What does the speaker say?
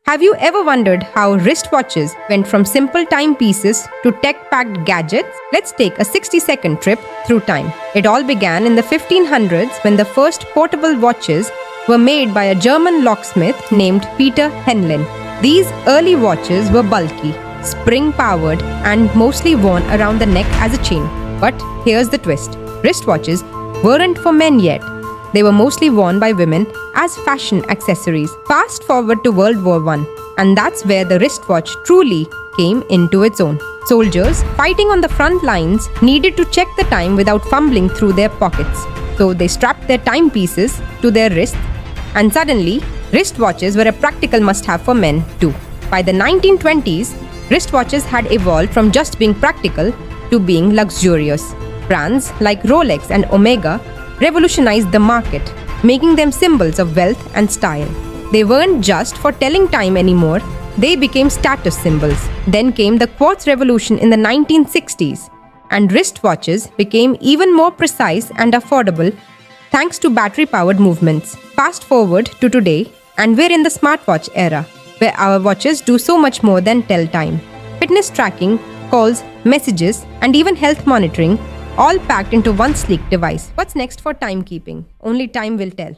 Have you ever wondered how wristwatches went from simple timepieces to tech-packed gadgets? Let's take a 60-second trip through time. It all began in the 1500s when the first portable watches were made by a German locksmith named Peter Henlein. These early watches were bulky, spring-powered, and mostly worn around the neck as a chain. But here's the twist. Wristwatches weren't for men yet. They were mostly worn by women as fashion accessories. Fast forward to World War I, and that's where the wristwatch truly came into its own. Soldiers fighting on the front lines needed to check the time without fumbling through their pockets. So they strapped their timepieces to their wrists, and suddenly, wristwatches were a practical must-have for men too. By the 1920s, wristwatches had evolved from just being practical to being luxurious. Brands like Rolex and Omega revolutionized the market, making them symbols of wealth and style. They weren't just for telling time anymore, they became status symbols. Then came the quartz revolution in the 1960s, and wristwatches became even more precise and affordable thanks to battery-powered movements. Fast forward to today, and we're in the smartwatch era, where our watches do so much more than tell time. Fitness tracking, calls, messages, and even health monitoring all packed into one sleek device. What's next for timekeeping? Only time will tell.